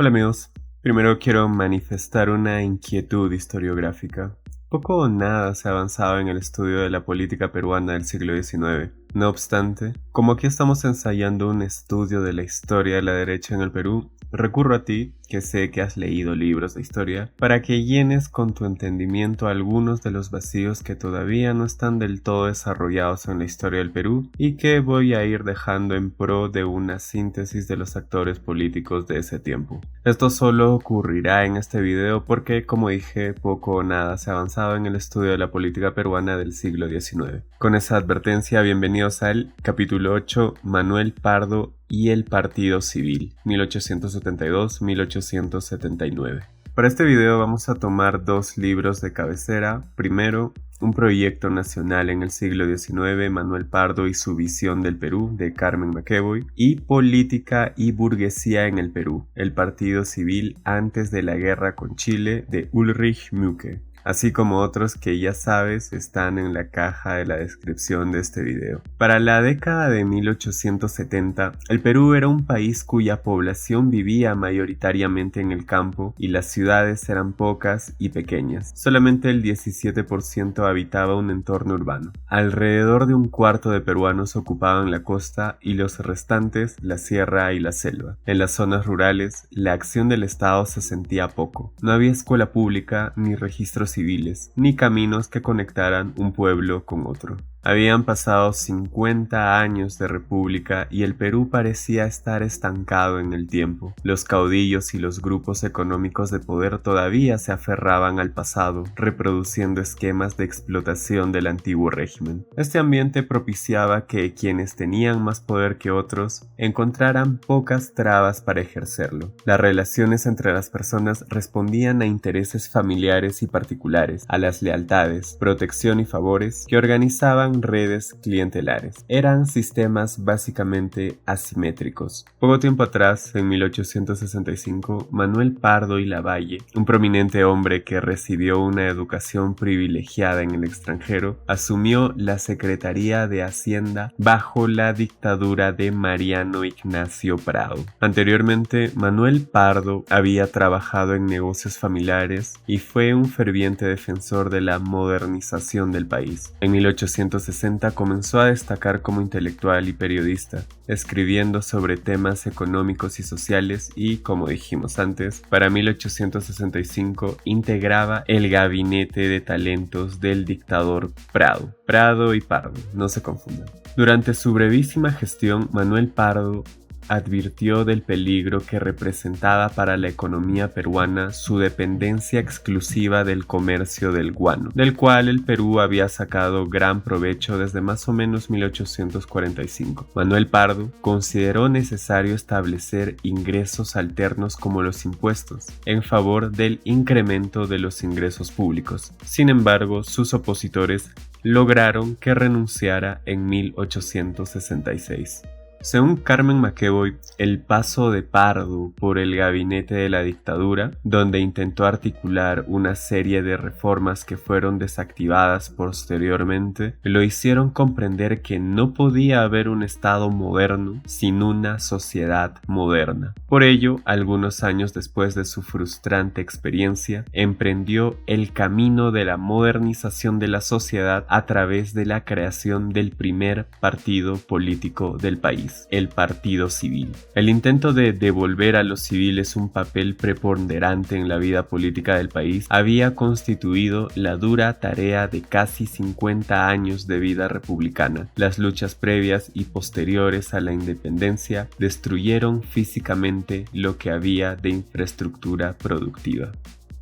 Hola amigos, primero quiero manifestar una inquietud historiográfica. Poco o nada se ha avanzado en el estudio de la política peruana del siglo XIX. No obstante, como aquí estamos ensayando un estudio de la historia de la derecha en el Perú, recurro a ti, que sé que has leído libros de historia, para que llenes con tu entendimiento algunos de los vacíos que todavía no están del todo desarrollados en la historia del Perú y que voy a ir dejando en pro de una síntesis de los actores políticos de ese tiempo. Esto solo ocurrirá en este video porque, como dije, poco o nada se ha avanzado en el estudio de la política peruana del siglo XIX. Con esa advertencia, bienvenidos al capítulo 8, Manuel Pardo y el Partido Civil, 1872-1879. Para este video vamos a tomar dos libros de cabecera. Primero, Un proyecto nacional en el siglo XIX, Manuel Pardo y su visión del Perú, de Carmen McEvoy, y Política y burguesía en el Perú, el Partido Civil antes de la guerra con Chile, de Ulrich Mücke, así como otros que ya sabes están en la caja de la descripción de este video. Para la década de 1870, el Perú era un país cuya población vivía mayoritariamente en el campo y las ciudades eran pocas y pequeñas. Solamente el 17% habitaba un entorno urbano. Alrededor de un cuarto de peruanos ocupaban la costa y los restantes la sierra y la selva. En las zonas rurales, la acción del Estado se sentía poco. No había escuela pública ni registros civiles, ni caminos que conectaran un pueblo con otro. Habían pasado 50 años de república y el Perú parecía estar estancado en el tiempo. Los caudillos y los grupos económicos de poder todavía se aferraban al pasado, reproduciendo esquemas de explotación del antiguo régimen. Este ambiente propiciaba que quienes tenían más poder que otros encontraran pocas trabas para ejercerlo. Las relaciones entre las personas respondían a intereses familiares y particulares, a las lealtades, protección y favores que organizaban redes clientelares. Eran sistemas básicamente asimétricos. Poco tiempo atrás, en 1865, Manuel Pardo y Lavalle, un prominente hombre que recibió una educación privilegiada en el extranjero, asumió la Secretaría de Hacienda bajo la dictadura de Mariano Ignacio Prado. Anteriormente, Manuel Pardo había trabajado en negocios familiares y fue un ferviente defensor de la modernización del país. En 1860 comenzó a destacar como intelectual y periodista, escribiendo sobre temas económicos y sociales y, como dijimos antes, para 1865 integraba el gabinete de talentos del dictador Prado. Prado y Pardo, no se confundan. Durante su brevísima gestión, Manuel Pardo advirtió del peligro que representaba para la economía peruana su dependencia exclusiva del comercio del guano, del cual el Perú había sacado gran provecho desde más o menos 1845. Manuel Pardo consideró necesario establecer ingresos alternos como los impuestos, en favor del incremento de los ingresos públicos. Sin embargo, sus opositores lograron que renunciara en 1866. Según Carmen McEvoy, el paso de Pardo por el gabinete de la dictadura, donde intentó articular una serie de reformas que fueron desactivadas posteriormente, lo hicieron comprender que no podía haber un Estado moderno sin una sociedad moderna. Por ello, algunos años después de su frustrante experiencia, emprendió el camino de la modernización de la sociedad a través de la creación del primer partido político del país, el Partido Civil. El intento de devolver a los civiles un papel preponderante en la vida política del país había constituido la dura tarea de casi 50 años de vida republicana. Las luchas previas y posteriores a la independencia destruyeron físicamente lo que había de infraestructura productiva.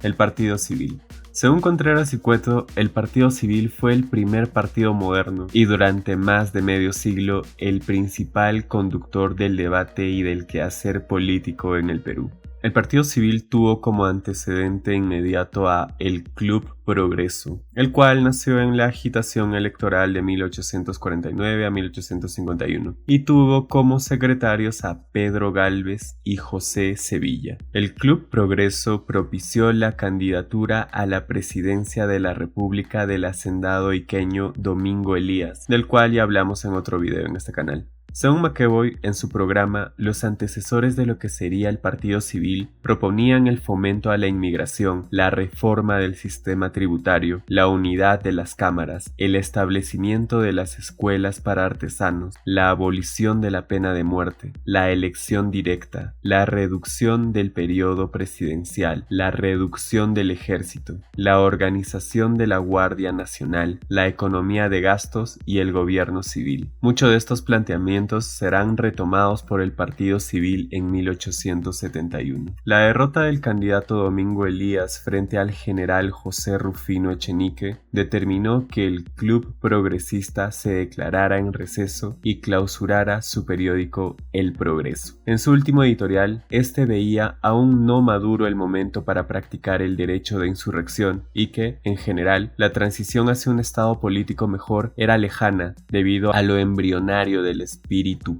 El Partido Civil. Según Contreras y Cueto, el Partido Civil fue el primer partido moderno y durante más de medio siglo el principal conductor del debate y del quehacer político en el Perú. El Partido Civil tuvo como antecedente inmediato a el Club Progreso, el cual nació en la agitación electoral de 1849 a 1851 y tuvo como secretarios a Pedro Gálvez y José Sevilla. El Club Progreso propició la candidatura a la presidencia de la República del hacendado iqueño Domingo Elías, del cual ya hablamos en otro video en este canal. Según McEvoy, en su programa, los antecesores de lo que sería el Partido Civil proponían el fomento a la inmigración, la reforma del sistema tributario, la unidad de las cámaras, el establecimiento de las escuelas para artesanos, la abolición de la pena de muerte, la elección directa, la reducción del periodo presidencial, la reducción del ejército, la organización de la Guardia Nacional, la economía de gastos y el gobierno civil. Muchos de estos planteamientos serán retomados por el Partido Civil en 1871. La derrota del candidato Domingo Elías frente al general José Rufino Echenique determinó que el Club Progresista se declarara en receso y clausurara su periódico El Progreso. En su último editorial, este veía aún no maduro el momento para practicar el derecho de insurrección y que, en general, la transición hacia un estado político mejor era lejana debido a lo embrionario del espíritu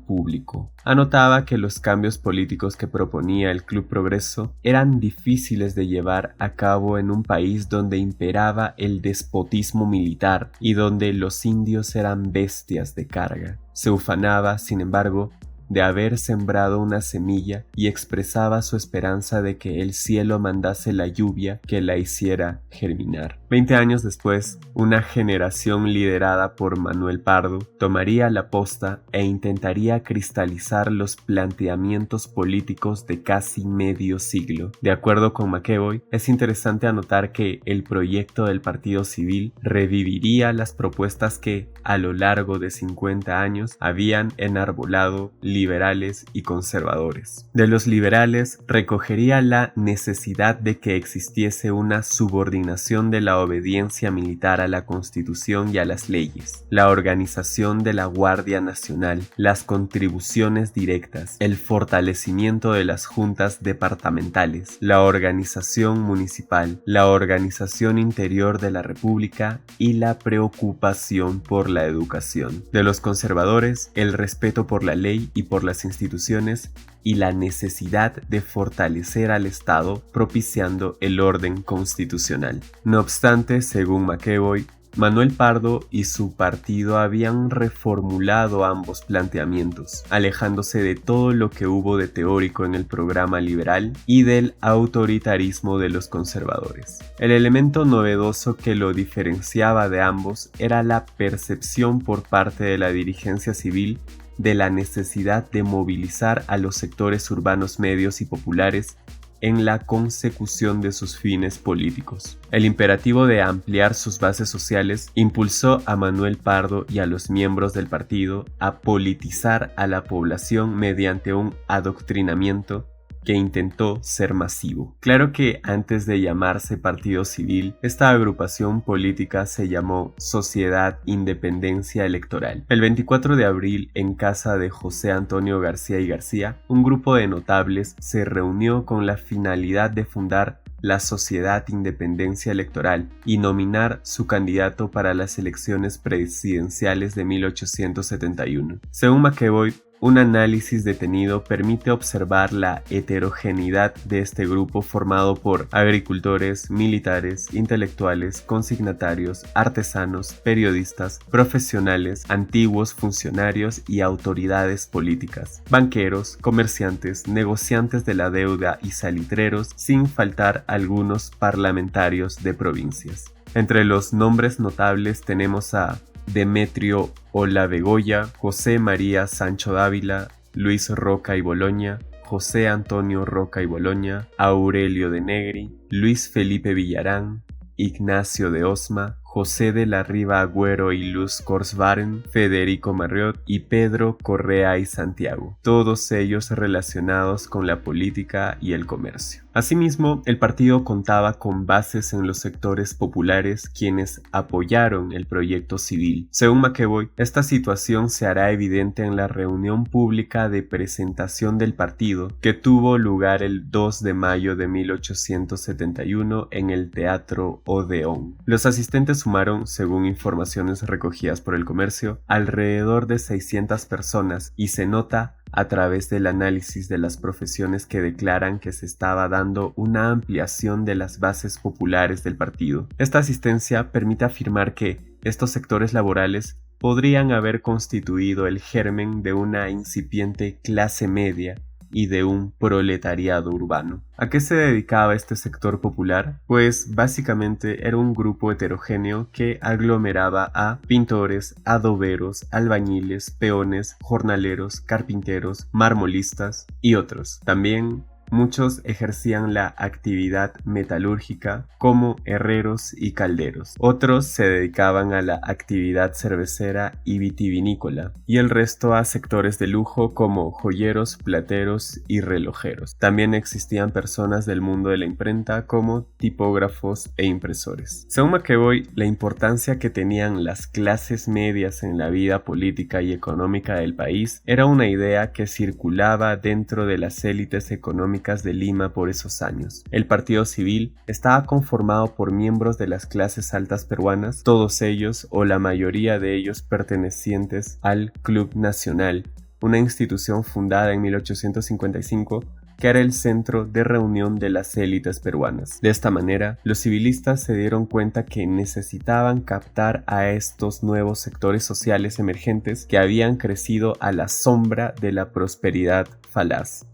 público. Anotaba que los cambios políticos que proponía el Club Progreso eran difíciles de llevar a cabo en un país donde imperaba el despotismo militar y donde los indios eran bestias de carga. Se ufanaba, sin embargo, de haber sembrado una semilla y expresaba su esperanza de que el cielo mandase la lluvia que la hiciera germinar. 20 años después, una generación liderada por Manuel Pardo tomaría la posta e intentaría cristalizar los planteamientos políticos de casi medio siglo. De acuerdo con McEvoy, es interesante anotar que el proyecto del Partido Civil reviviría las propuestas que, a lo largo de 50 años, habían enarbolado liberales y conservadores. De los liberales recogería la necesidad de que existiese una subordinación de la obediencia militar a la Constitución y a las leyes, la organización de la Guardia Nacional, las contribuciones directas, el fortalecimiento de las juntas departamentales, la organización municipal, la organización interior de la República y la preocupación por la educación. De los conservadores, el respeto por la ley y por las instituciones y la necesidad de fortalecer al Estado propiciando el orden constitucional. No obstante, según McEvoy, Manuel Pardo y su partido habían reformulado ambos planteamientos, alejándose de todo lo que hubo de teórico en el programa liberal y del autoritarismo de los conservadores. El elemento novedoso que lo diferenciaba de ambos era la percepción por parte de la dirigencia civil de la necesidad de movilizar a los sectores urbanos medios y populares en la consecución de sus fines políticos. El imperativo de ampliar sus bases sociales impulsó a Manuel Pardo y a los miembros del partido a politizar a la población mediante un adoctrinamiento que intentó ser masivo. Claro que antes de llamarse Partido Civil, esta agrupación política se llamó Sociedad Independencia Electoral. El 24 de abril, en casa de José Antonio García y García, un grupo de notables se reunió con la finalidad de fundar la Sociedad Independencia Electoral y nominar su candidato para las elecciones presidenciales de 1871. Según McEvoy, un análisis detenido permite observar la heterogeneidad de este grupo formado por agricultores, militares, intelectuales, consignatarios, artesanos, periodistas, profesionales, antiguos funcionarios y autoridades políticas, banqueros, comerciantes, negociantes de la deuda y salitreros, sin faltar algunos parlamentarios de provincias. Entre los nombres notables tenemos a Demetrio Olavegoya, José María Sancho Dávila, Luis Roca y Boloña, José Antonio Roca y Boloña, Aurelio de Negri, Luis Felipe Villarán, Ignacio de Osma, José de la Riva Agüero y Luz Korsvaren, Federico Marriott y Pedro Correa y Santiago, todos ellos relacionados con la política y el comercio. Asimismo, el partido contaba con bases en los sectores populares quienes apoyaron el proyecto civil. Según McEvoy, esta situación se hará evidente en la reunión pública de presentación del partido que tuvo lugar el 2 de mayo de 1871 en el Teatro Odeón. Los asistentes sumaron, según informaciones recogidas por El Comercio, alrededor de 600 personas y se nota a través del análisis de las profesiones que declaran que se estaba dando una ampliación de las bases populares del partido. Esta asistencia permite afirmar que estos sectores laborales podrían haber constituido el germen de una incipiente clase media y de un proletariado urbano. ¿A qué se dedicaba este sector popular? Pues básicamente era un grupo heterogéneo que aglomeraba a pintores, adoberos, albañiles, peones, jornaleros, carpinteros, marmolistas y otros. También muchos ejercían la actividad metalúrgica como herreros y calderos. Otros se dedicaban a la actividad cervecera y vitivinícola, y el resto a sectores de lujo como joyeros, plateros y relojeros. También existían personas del mundo de la imprenta como tipógrafos e impresores. Según McEvoy, la importancia que tenían las clases medias en la vida política y económica del país era una idea que circulaba dentro de las élites económicas de Lima por esos años. El Partido Civil estaba conformado por miembros de las clases altas peruanas, todos ellos o la mayoría de ellos pertenecientes al Club Nacional, una institución fundada en 1855 que era el centro de reunión de las élites peruanas. De esta manera, los civilistas se dieron cuenta que necesitaban captar a estos nuevos sectores sociales emergentes que habían crecido a la sombra de la prosperidad falaz.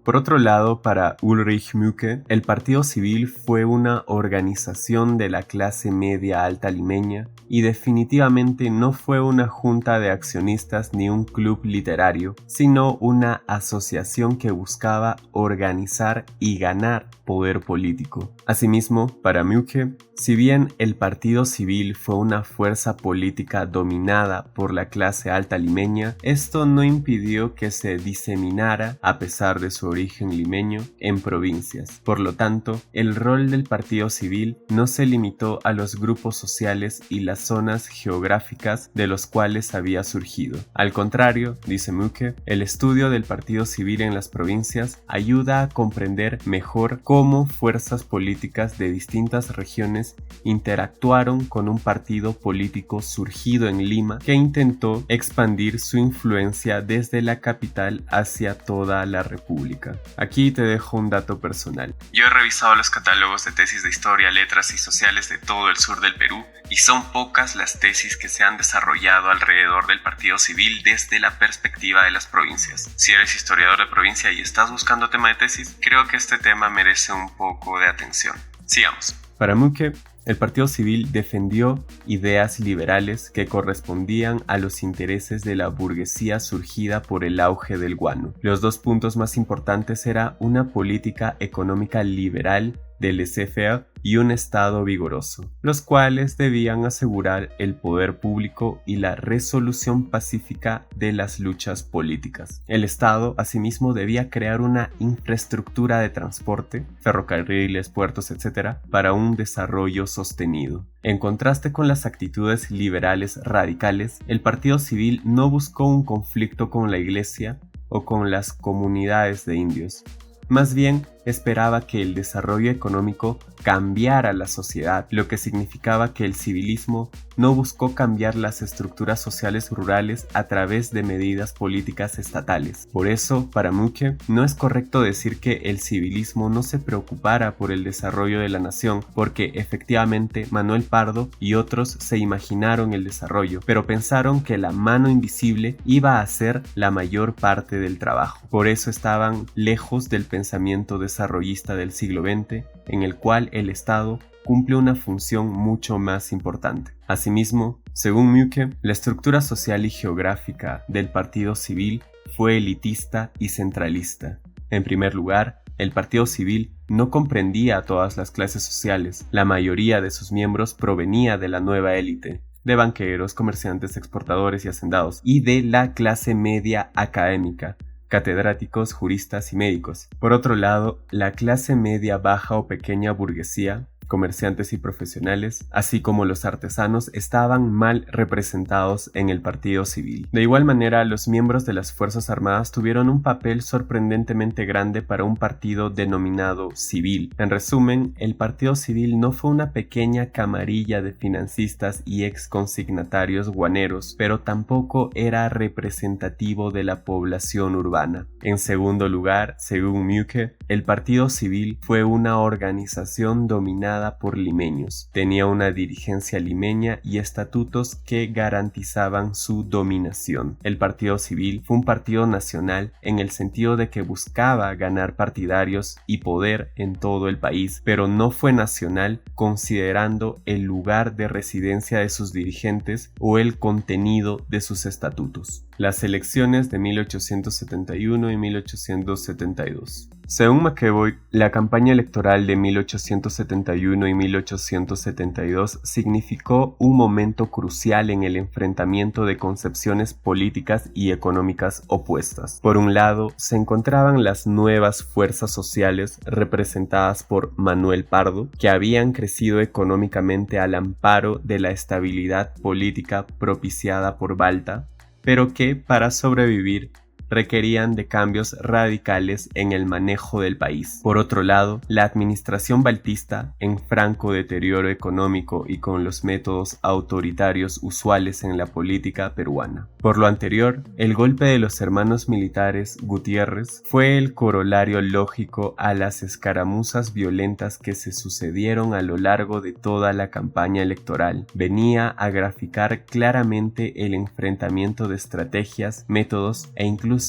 Por otro lado, para Ulrich Mücke, el Partido Civil fue una organización de la clase media alta limeña y definitivamente no fue una junta de accionistas ni un club literario, sino una asociación que buscaba organizar y ganar poder político. Asimismo, para Mücke, si bien el Partido Civil fue una fuerza política dominada por la clase alta limeña, esto no impidió que se diseminara, a pesar de su origen limeño, en provincias. Por lo tanto, el rol del Partido Civil no se limitó a los grupos sociales y las zonas geográficas de los cuales había surgido. Al contrario, dice Mücke, el estudio del Partido Civil en las provincias ayuda a comprender mejor cómo fuerzas políticas de distintas regiones interactuaron con un partido político surgido en Lima que intentó expandir su influencia desde la capital hacia toda la República. Aquí te dejo un dato personal. Yo he revisado los catálogos de tesis de historia, letras y sociales de todo el sur del Perú y son pocas las tesis que se han desarrollado alrededor del Partido Civil desde la perspectiva de las provincias. Si eres historiador de provincia y estás buscando tema de tesis, creo que este tema merece un poco de atención. Sigamos. Para Mücke, el Partido Civil defendió ideas liberales que correspondían a los intereses de la burguesía surgida por el auge del guano. Los dos puntos más importantes eran una política económica liberal del laissez-faire y un Estado vigoroso, los cuales debían asegurar el poder público y la resolución pacífica de las luchas políticas. El Estado, asimismo, debía crear una infraestructura de transporte, ferrocarriles, puertos, etc., para un desarrollo sostenido. En contraste con las actitudes liberales radicales, el Partido Civil no buscó un conflicto con la Iglesia o con las comunidades de indios. Más bien, esperaba que el desarrollo económico cambiara la sociedad, lo que significaba que el civilismo no buscó cambiar las estructuras sociales rurales a través de medidas políticas estatales. Por eso, para Mücke, no es correcto decir que el civilismo no se preocupara por el desarrollo de la nación, porque efectivamente Manuel Pardo y otros se imaginaron el desarrollo, pero pensaron que la mano invisible iba a hacer la mayor parte del trabajo. Por eso estaban lejos del pensamiento desarrollista del siglo XX, en el cual el Estado cumple una función mucho más importante. Asimismo, según Mücke, la estructura social y geográfica del Partido Civil fue elitista y centralista. En primer lugar, el Partido Civil no comprendía a todas las clases sociales. La mayoría de sus miembros provenía de la nueva élite, de banqueros, comerciantes, exportadores y hacendados, y de la clase media académica, catedráticos, juristas y médicos. Por otro lado, la clase media baja o pequeña burguesía comerciantes y profesionales, así como los artesanos, estaban mal representados en el partido civil. De igual manera, los miembros de las Fuerzas Armadas tuvieron un papel sorprendentemente grande para un partido denominado civil. En resumen, el partido civil no fue una pequeña camarilla de financistas y ex consignatarios guaneros, pero tampoco era representativo de la población urbana. En segundo lugar, según Müke, el partido civil fue una organización dominada por limeños. Tenía una dirigencia limeña y estatutos que garantizaban su dominación. El partido civil fue un partido nacional en el sentido de que buscaba ganar partidarios y poder en todo el país, pero no fue nacional considerando el lugar de residencia de sus dirigentes o el contenido de sus estatutos. Las elecciones de 1871 y 1872. Según McEvoy, la campaña electoral de 1871 y 1872 significó un momento crucial en el enfrentamiento de concepciones políticas y económicas opuestas. Por un lado, se encontraban las nuevas fuerzas sociales representadas por Manuel Pardo, que habían crecido económicamente al amparo de la estabilidad política propiciada por Balta, pero que, para sobrevivir, requerían de cambios radicales en el manejo del país. Por otro lado, la administración baltista, en franco deterioro económico y con los métodos autoritarios usuales en la política peruana. Por lo anterior, el golpe de los hermanos militares Gutiérrez fue el corolario lógico a las escaramuzas violentas que se sucedieron a lo largo de toda la campaña electoral. Venía a graficar claramente el enfrentamiento de estrategias, métodos e incluso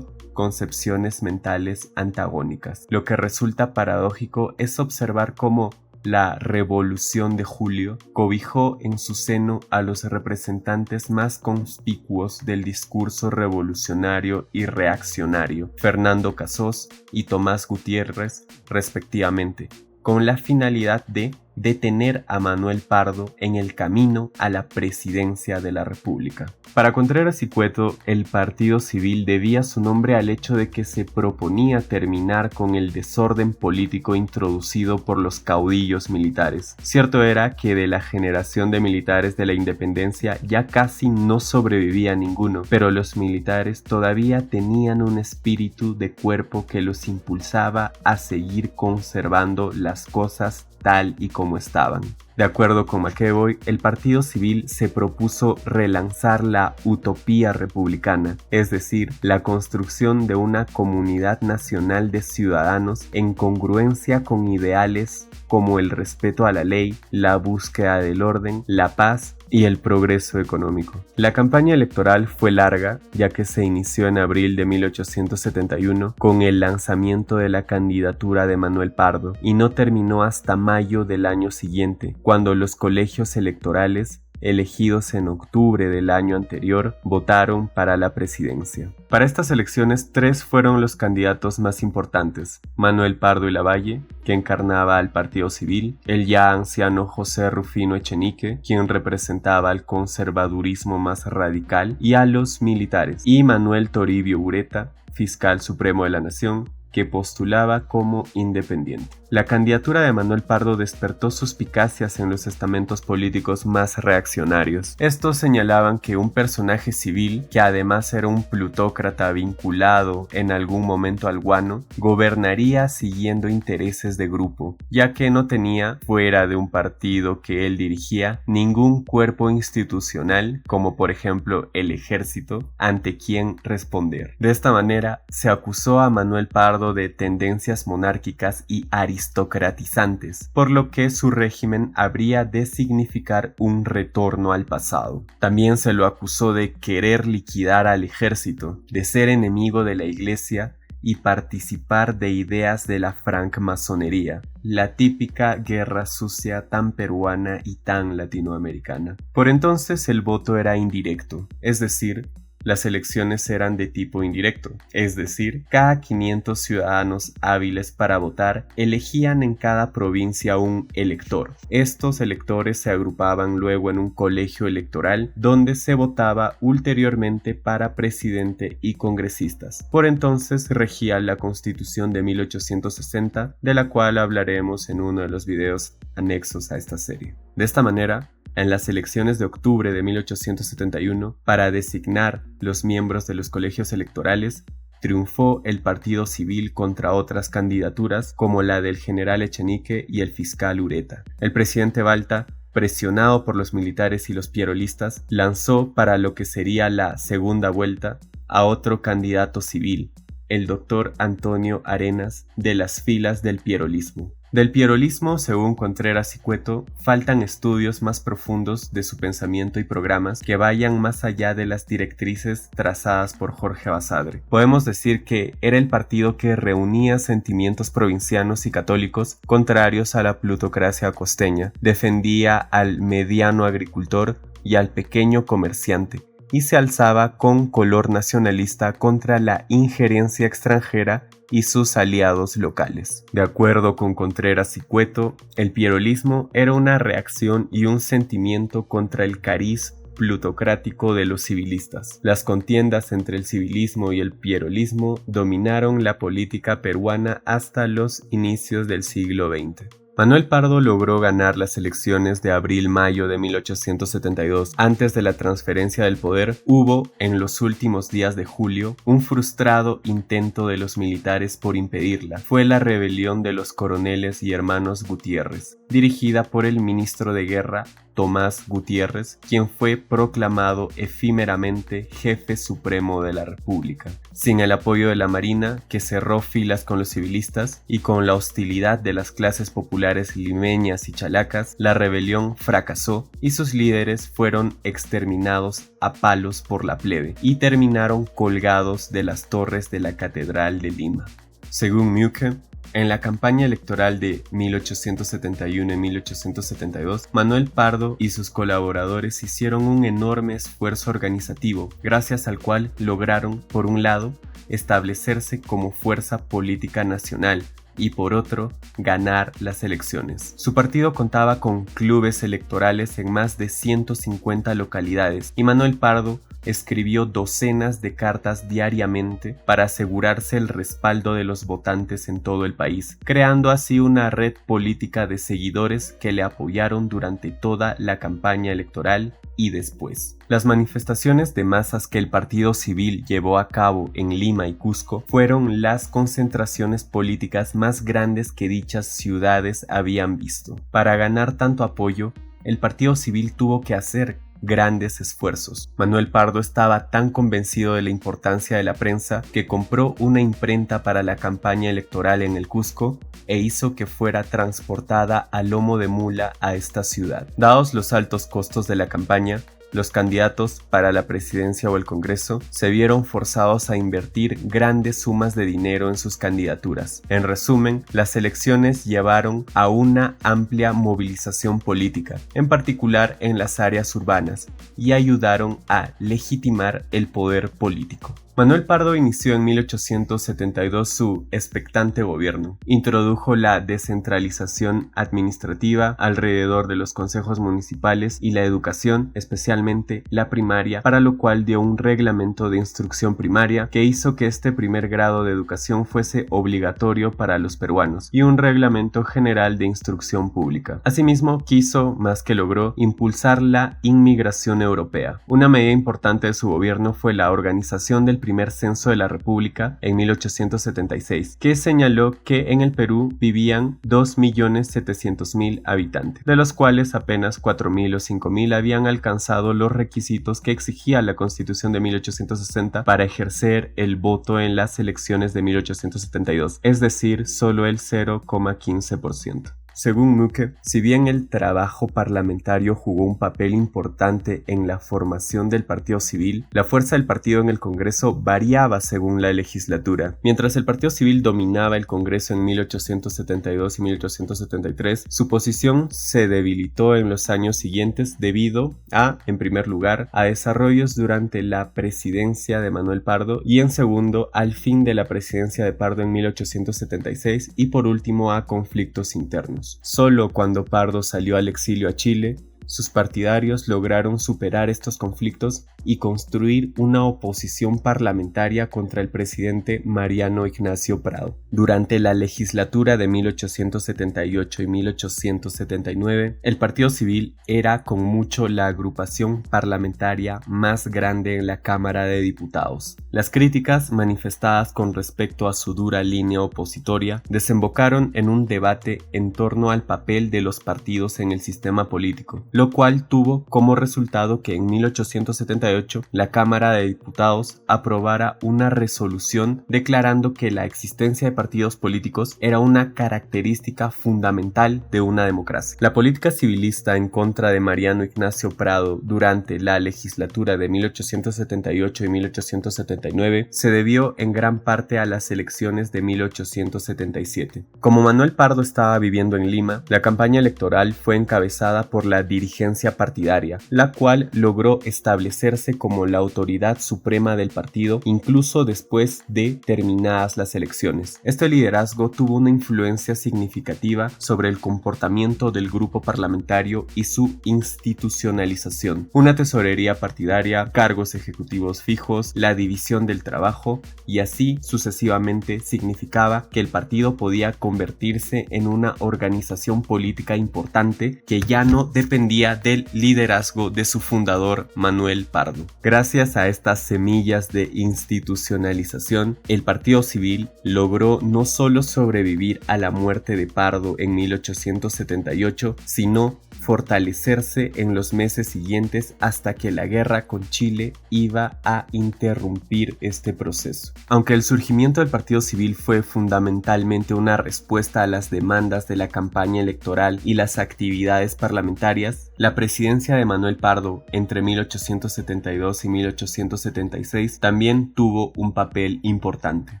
concepciones mentales antagónicas. Lo que resulta paradójico es observar cómo la Revolución de Julio cobijó en su seno a los representantes más conspicuos del discurso revolucionario y reaccionario, Fernando Casós y Tomás Gutiérrez, respectivamente, con la finalidad de detener a Manuel Pardo en el camino a la presidencia de la República. Para Contreras y Cueto, el partido civil debía su nombre al hecho de que se proponía terminar con el desorden político introducido por los caudillos militares. Cierto era que de la generación de militares de la independencia ya casi no sobrevivía ninguno, pero los militares todavía tenían un espíritu de cuerpo que los impulsaba a seguir conservando las cosas tal y como estaban. De acuerdo con McEvoy, el partido civil se propuso relanzar la utopía republicana, es decir, la construcción de una comunidad nacional de ciudadanos en congruencia con ideales como el respeto a la ley, la búsqueda del orden, la paz y el progreso económico. La campaña electoral fue larga, ya que se inició en abril de 1871 con el lanzamiento de la candidatura de Manuel Pardo y no terminó hasta mayo del año siguiente, cuando los colegios electorales elegidos en octubre del año anterior, votaron para la presidencia. Para estas elecciones, tres fueron los candidatos más importantes: Manuel Pardo y Lavalle, que encarnaba al Partido Civil; el ya anciano José Rufino Echenique, quien representaba al conservadurismo más radical; y a los militares; y Manuel Toribio Ureta, fiscal supremo de la Nación, que postulaba como independiente. La candidatura de Manuel Pardo despertó suspicacias en los estamentos políticos más reaccionarios. Estos señalaban que un personaje civil, que además era un plutócrata vinculado en algún momento al guano, gobernaría siguiendo intereses de grupo, ya que no tenía, fuera de un partido que él dirigía, ningún cuerpo institucional, como por ejemplo el ejército, ante quien responder. De esta manera, se acusó a Manuel Pardo de tendencias monárquicas y aristocratizantes, por lo que su régimen habría de significar un retorno al pasado. También se lo acusó de querer liquidar al ejército, de ser enemigo de la Iglesia y participar de ideas de la francmasonería, la típica guerra sucia tan peruana y tan latinoamericana. Por entonces el voto era indirecto, es decir, las elecciones eran de tipo indirecto, es decir, cada 500 ciudadanos hábiles para votar elegían en cada provincia un elector. Estos electores se agrupaban luego en un colegio electoral donde se votaba ulteriormente para presidente y congresistas. Por entonces regía la Constitución de 1860, de la cual hablaremos en uno de los videos anexos a esta serie. De esta manera, en las elecciones de octubre de 1871, para designar los miembros de los colegios electorales, triunfó el Partido Civil contra otras candidaturas como la del general Echenique y el fiscal Ureta. El presidente Balta, presionado por los militares y los pierolistas, lanzó para lo que sería la segunda vuelta a otro candidato civil, el doctor Antonio Arenas, de las filas del pierolismo. Del pierolismo, según Contreras y Cueto, faltan estudios más profundos de su pensamiento y programas que vayan más allá de las directrices trazadas por Jorge Basadre. Podemos decir que era el partido que reunía sentimientos provincianos y católicos contrarios a la plutocracia costeña, defendía al mediano agricultor y al pequeño comerciante, y se alzaba con color nacionalista contra la injerencia extranjera y sus aliados locales. De acuerdo con Contreras y Cueto, el pierolismo era una reacción y un sentimiento contra el cariz plutocrático de los civilistas. Las contiendas entre el civilismo y el pierolismo dominaron la política peruana hasta los inicios del siglo XX. Manuel Pardo logró ganar las elecciones de abril-mayo de 1872. Antes de la transferencia del poder, hubo, en los últimos días de julio, un frustrado intento de los militares por impedirla. Fue la rebelión de los coroneles y hermanos Gutiérrez, dirigida por el ministro de Guerra, Tomás Gutiérrez, quien fue proclamado efímeramente jefe supremo de la República. Sin el apoyo de la Marina, que cerró filas con los civilistas, y con la hostilidad de las clases populares limeñas y chalacas, la rebelión fracasó y sus líderes fueron exterminados a palos por la plebe y terminaron colgados de las torres de la Catedral de Lima. Según Mueke, en la campaña electoral de 1871 y 1872, Manuel Pardo y sus colaboradores hicieron un enorme esfuerzo organizativo, gracias al cual lograron, por un lado, establecerse como fuerza política nacional y, por otro, ganar las elecciones. Su partido contaba con clubes electorales en más de 150 localidades y Manuel Pardo escribió docenas de cartas diariamente para asegurarse el respaldo de los votantes en todo el país, creando así una red política de seguidores que le apoyaron durante toda la campaña electoral y después. Las manifestaciones de masas que el Partido Civil llevó a cabo en Lima y Cusco fueron las concentraciones políticas más grandes que dichas ciudades habían visto. Para ganar tanto apoyo, el Partido Civil tuvo que hacer grandes esfuerzos. Manuel Pardo estaba tan convencido de la importancia de la prensa que compró una imprenta para la campaña electoral en el Cusco e hizo que fuera transportada a lomo de mula a esta ciudad. Dados los altos costos de la campaña, los candidatos para la presidencia o el Congreso se vieron forzados a invertir grandes sumas de dinero en sus candidaturas. En resumen, las elecciones llevaron a una amplia movilización política, en particular en las áreas urbanas, y ayudaron a legitimar el poder político. Manuel Pardo inició en 1872 su expectante gobierno. Introdujo la descentralización administrativa alrededor de los consejos municipales y la educación, especialmente la primaria, para lo cual dio un reglamento de instrucción primaria que hizo que este primer grado de educación fuese obligatorio para los peruanos, y un reglamento general de instrucción pública. Asimismo, quiso, más que logró, impulsar la inmigración europea. Una medida importante de su gobierno fue la organización del primer censo de la República en 1876, que señaló que en el Perú vivían 2.700.000 habitantes, de los cuales apenas 4.000 o 5.000 habían alcanzado los requisitos que exigía la Constitución de 1860 para ejercer el voto en las elecciones de 1872, es decir, solo el 0,15%. Según Mueke, si bien el trabajo parlamentario jugó un papel importante en la formación del Partido Civil, la fuerza del partido en el Congreso variaba según la legislatura. Mientras el Partido Civil dominaba el Congreso en 1872 y 1873, su posición se debilitó en los años siguientes debido a, en primer lugar, a desarrollos durante la presidencia de Manuel Pardo y, en segundo, al fin de la presidencia de Pardo en 1876 y, por último, a conflictos internos. Solo cuando Pardo salió al exilio a Chile, Sus partidarios lograron superar estos conflictos y construir una oposición parlamentaria contra el presidente Mariano Ignacio Prado. Durante la legislatura de 1878 y 1879, el Partido Civil era con mucho la agrupación parlamentaria más grande en la Cámara de Diputados. Las críticas manifestadas con respecto a su dura línea opositoria desembocaron en un debate en torno al papel de los partidos en el sistema político, lo cual tuvo como resultado que en 1878 la Cámara de Diputados aprobara una resolución declarando que la existencia de partidos políticos era una característica fundamental de una democracia. La política civilista en contra de Mariano Ignacio Prado durante la legislatura de 1878 y 1879 se debió en gran parte a las elecciones de 1877. Como Manuel Pardo estaba viviendo en Lima, la campaña electoral fue encabezada por la dirigencia partidaria, la cual logró establecerse como la autoridad suprema del partido incluso después de terminadas las elecciones. Este liderazgo tuvo una influencia significativa sobre el comportamiento del grupo parlamentario y su institucionalización. Una tesorería partidaria, cargos ejecutivos fijos, la división del trabajo y así sucesivamente significaba que el partido podía convertirse en una organización política importante que ya no dependía del liderazgo de su fundador Manuel Pardo. Gracias a estas semillas de institucionalización, el Partido Civil logró no solo sobrevivir a la muerte de Pardo en 1878, sino fortalecerse en los meses siguientes hasta que la guerra con Chile iba a interrumpir este proceso. Aunque el surgimiento del Partido Civil fue fundamentalmente una respuesta a las demandas de la campaña electoral y las actividades parlamentarias, la presidencia de Manuel Pardo entre 1872 y 1876 también tuvo un papel importante.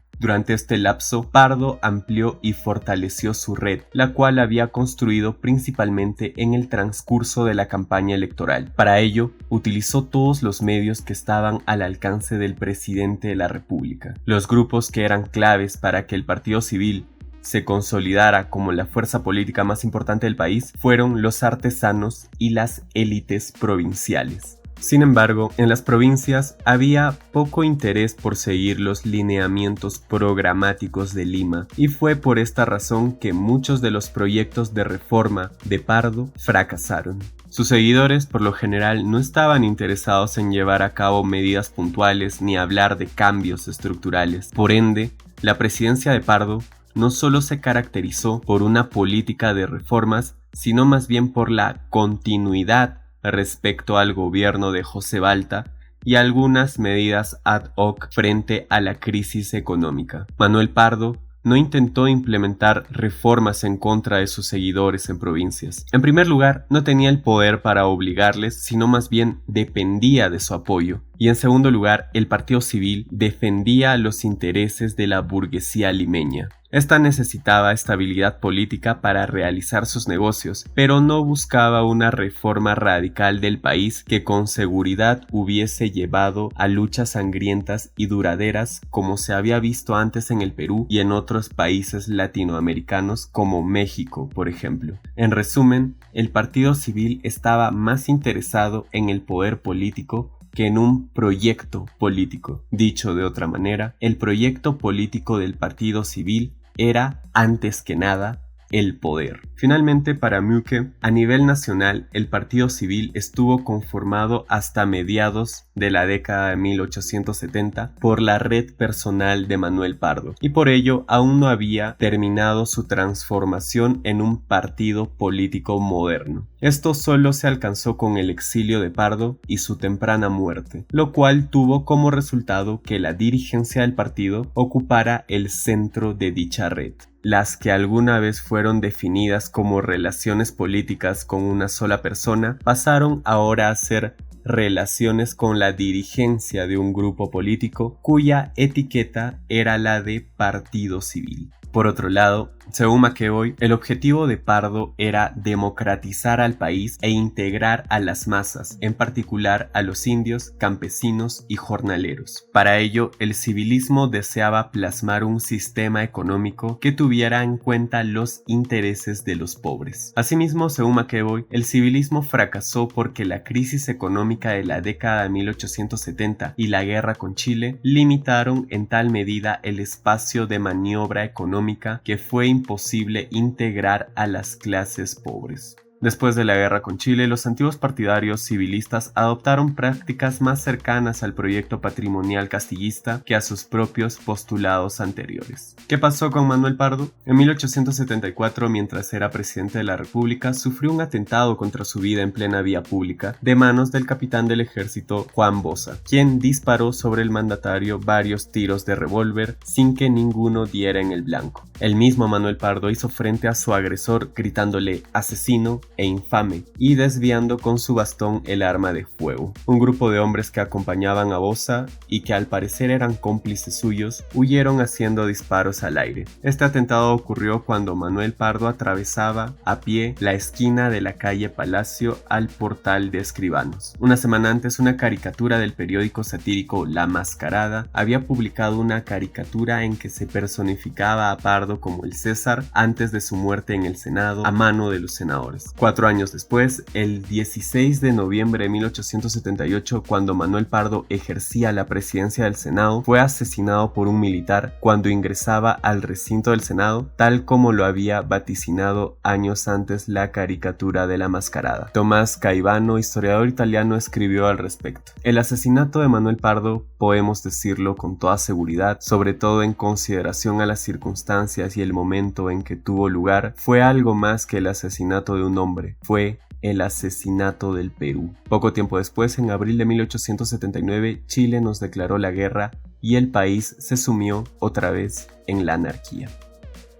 Durante este lapso, Pardo amplió y fortaleció su red, la cual había construido principalmente en el transcurso de la campaña electoral. Para ello, utilizó todos los medios que estaban al alcance del presidente de la República. Los grupos que eran claves para que el Partido Civil se consolidara como la fuerza política más importante del país fueron los artesanos y las élites provinciales. Sin embargo, en las provincias había poco interés por seguir los lineamientos programáticos de Lima y fue por esta razón que muchos de los proyectos de reforma de Pardo fracasaron. Sus seguidores por lo general no estaban interesados en llevar a cabo medidas puntuales ni hablar de cambios estructurales. Por ende, la presidencia de Pardo no solo se caracterizó por una política de reformas, sino más bien por la continuidad respecto al gobierno de José Balta y algunas medidas ad hoc frente a la crisis económica. Manuel Pardo no intentó implementar reformas en contra de sus seguidores en provincias. En primer lugar, no tenía el poder para obligarles, sino más bien dependía de su apoyo. Y en segundo lugar, el Partido Civil defendía los intereses de la burguesía limeña. Esta necesitaba estabilidad política para realizar sus negocios, pero no buscaba una reforma radical del país que con seguridad hubiese llevado a luchas sangrientas y duraderas como se había visto antes en el Perú y en otros países latinoamericanos como México, por ejemplo. En resumen, el Partido Civil estaba más interesado en el poder político que en un proyecto político. Dicho de otra manera, el proyecto político del Partido Civil era, antes que nada, el poder. Finalmente, para Müque, a nivel nacional, el Partido Civil estuvo conformado hasta mediados de la década de 1870 por la red personal de Manuel Pardo, y por ello aún no había terminado su transformación en un partido político moderno. Esto solo se alcanzó con el exilio de Pardo y su temprana muerte, lo cual tuvo como resultado que la dirigencia del partido ocupara el centro de dicha red. Las que alguna vez fueron definidas como relaciones políticas con una sola persona pasaron ahora a ser relaciones con la dirigencia de un grupo político cuya etiqueta era la de partido civil. Por otro lado, Según McEvoy, el objetivo de Pardo era democratizar al país e integrar a las masas, en particular a los indios, campesinos y jornaleros. Para ello, el civilismo deseaba plasmar un sistema económico que tuviera en cuenta los intereses de los pobres. Asimismo, según McEvoy, el civilismo fracasó porque la crisis económica de la década de 1870 y la guerra con Chile limitaron en tal medida el espacio de maniobra económica que fue imposible integrar a las clases pobres. Después de la guerra con Chile, los antiguos partidarios civilistas adoptaron prácticas más cercanas al proyecto patrimonial castillista que a sus propios postulados anteriores. ¿Qué pasó con Manuel Pardo? En 1874, mientras era presidente de la República, sufrió un atentado contra su vida en plena vía pública de manos del capitán del ejército Juan Boza, quien disparó sobre el mandatario varios tiros de revólver sin que ninguno diera en el blanco. El mismo Manuel Pardo hizo frente a su agresor gritándole asesino e infame y desviando con su bastón el arma de fuego. Un grupo de hombres que acompañaban a Boza y que al parecer eran cómplices suyos huyeron haciendo disparos al aire. Este atentado ocurrió cuando Manuel Pardo atravesaba a pie la esquina de la calle Palacio al portal de Escribanos. Una semana antes, una caricatura del periódico satírico La Mascarada había publicado una caricatura en que se personificaba a Pardo como el César antes de su muerte en el Senado a mano de los senadores. 4 años después, el 16 de noviembre de 1878, cuando Manuel Pardo ejercía la presidencia del Senado, fue asesinado por un militar cuando ingresaba al recinto del Senado, tal como lo había vaticinado años antes la caricatura de La Mascarada. Tomás Caivano, historiador italiano, escribió al respecto. El asesinato de Manuel Pardo, podemos decirlo con toda seguridad, sobre todo en consideración a las circunstancias y el momento en que tuvo lugar, fue algo más que el asesinato de un hombre, fue el asesinato del Perú. Poco tiempo después, en abril de 1879, Chile nos declaró la guerra y el país se sumió otra vez en la anarquía.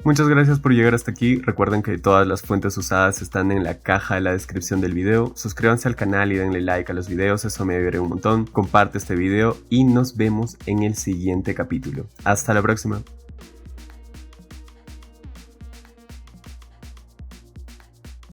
Muchas gracias por llegar hasta aquí. Recuerden que todas las fuentes usadas están en la caja de la descripción del video. Suscríbanse al canal y denle like a los videos, eso me ayudaría un montón. Comparte este video y nos vemos en el siguiente capítulo. Hasta la próxima.